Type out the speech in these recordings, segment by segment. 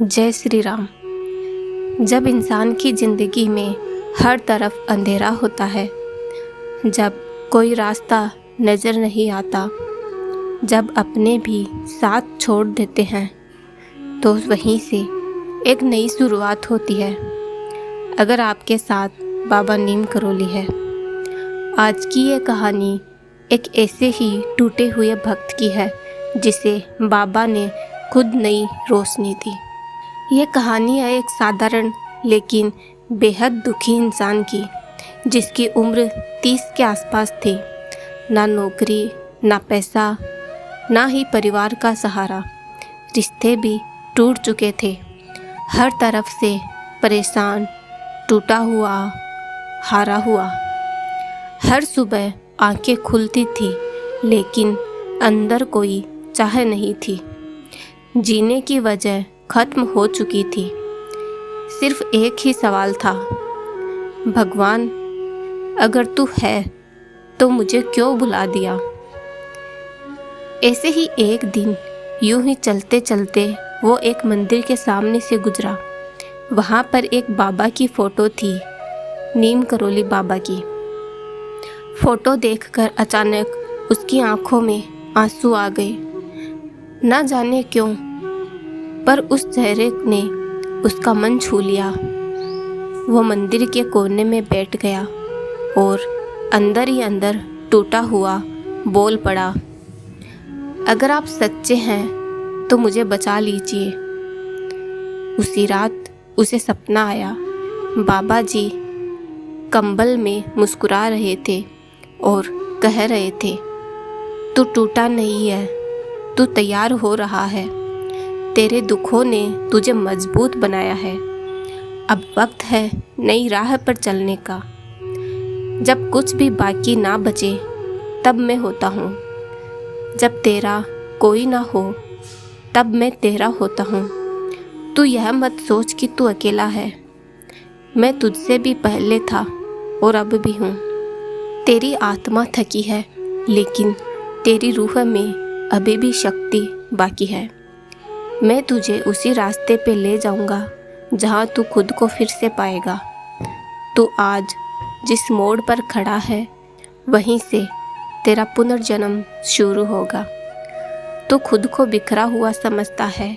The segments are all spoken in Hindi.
जय श्री राम। जब इंसान की ज़िंदगी में हर तरफ अंधेरा होता है, जब कोई रास्ता नज़र नहीं आता, जब अपने भी साथ छोड़ देते हैं, तो वहीं से एक नई शुरुआत होती है। अगर आपके साथ बाबा नीम करोली है। आज की ये कहानी एक ऐसे ही टूटे हुए भक्त की है जिसे बाबा ने खुद नई रोशनी दी। ये कहानी है एक साधारण लेकिन बेहद दुखी इंसान की, जिसकी उम्र 30 के आसपास थी। ना नौकरी, ना पैसा, ना ही परिवार का सहारा। रिश्ते भी टूट चुके थे। हर तरफ से परेशान, टूटा हुआ, हारा हुआ। हर सुबह आंखें खुलती थी, लेकिन अंदर कोई चाह नहीं थी। जीने की वजह खत्म हो चुकी थी। सिर्फ एक ही सवाल था, भगवान अगर तू है तो मुझे क्यों बुला दिया। ऐसे ही एक दिन यूं ही चलते चलते वो एक मंदिर के सामने से गुजरा। वहाँ पर एक बाबा की फ़ोटो थी, नीम करोली बाबा की। फ़ोटो देखकर अचानक उसकी आंखों में आंसू आ गए। ना जाने क्यों, पर उस चेहरे ने उसका मन छू लिया। वो मंदिर के कोने में बैठ गया और अंदर ही अंदर टूटा हुआ बोल पड़ा, अगर आप सच्चे हैं तो मुझे बचा लीजिए। उसी रात उसे सपना आया। बाबा जी कंबल में मुस्कुरा रहे थे और कह रहे थे, तू टूटा नहीं है, तू तैयार हो रहा है। तेरे दुखों ने तुझे मजबूत बनाया है। अब वक्त है नई राह पर चलने का। जब कुछ भी बाकी ना बचे तब मैं होता हूँ। जब तेरा कोई ना हो तब मैं तेरा होता हूँ। तू यह मत सोच कि तू अकेला है। मैं तुझसे भी पहले था और अब भी हूँ। तेरी आत्मा थकी है, लेकिन तेरी रूह में अभी भी शक्ति बाकी है। मैं तुझे उसी रास्ते पे ले जाऊंगा जहाँ तू खुद को फिर से पाएगा। तू आज जिस मोड़ पर खड़ा है, वहीं से तेरा पुनर्जन्म शुरू होगा। तू खुद को बिखरा हुआ समझता है,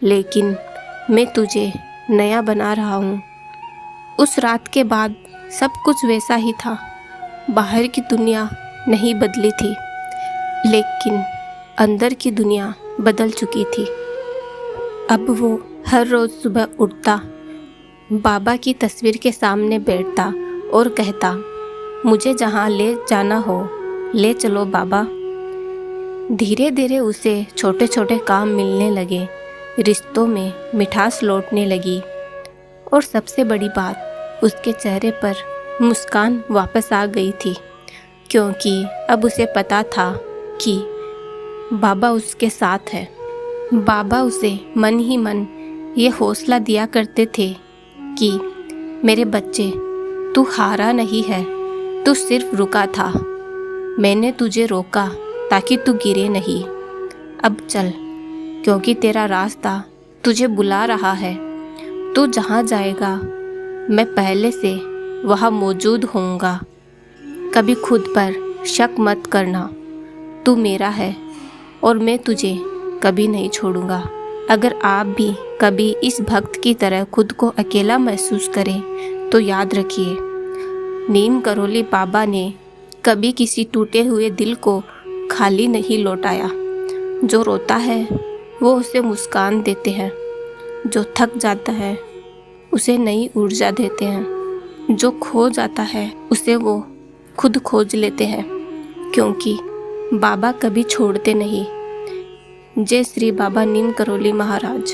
लेकिन मैं तुझे नया बना रहा हूँ। उस रात के बाद सब कुछ वैसा ही था। बाहर की दुनिया नहीं बदली थी, लेकिन अंदर की दुनिया बदल चुकी थी। अब वो हर रोज़ सुबह उठता, बाबा की तस्वीर के सामने बैठता और कहता, मुझे जहाँ ले जाना हो ले चलो बाबा। धीरे धीरे उसे छोटे छोटे काम मिलने लगे, रिश्तों में मिठास लौटने लगी और सबसे बड़ी बात, उसके चेहरे पर मुस्कान वापस आ गई थी, क्योंकि अब उसे पता था कि बाबा उसके साथ है। बाबा उसे मन ही मन ये हौसला दिया करते थे कि मेरे बच्चे, तू हारा नहीं है, तू सिर्फ रुका था। मैंने तुझे रोका ताकि तू गिरे नहीं। अब चल, क्योंकि तेरा रास्ता तुझे बुला रहा है। तू जहाँ जाएगा मैं पहले से वहाँ मौजूद होऊंगा। कभी खुद पर शक मत करना। तू मेरा है और मैं तुझे कभी नहीं छोड़ूंगा। अगर आप भी कभी इस भक्त की तरह खुद को अकेला महसूस करें तो याद रखिए, नीम करोली बाबा ने कभी किसी टूटे हुए दिल को खाली नहीं लौटाया। जो रोता है वो उसे मुस्कान देते हैं, जो थक जाता है उसे नई ऊर्जा देते हैं, जो खो जाता है उसे वो खुद खोज लेते हैं, क्योंकि बाबा कभी छोड़ते नहीं। जय श्री बाबा नीम करोली महाराज।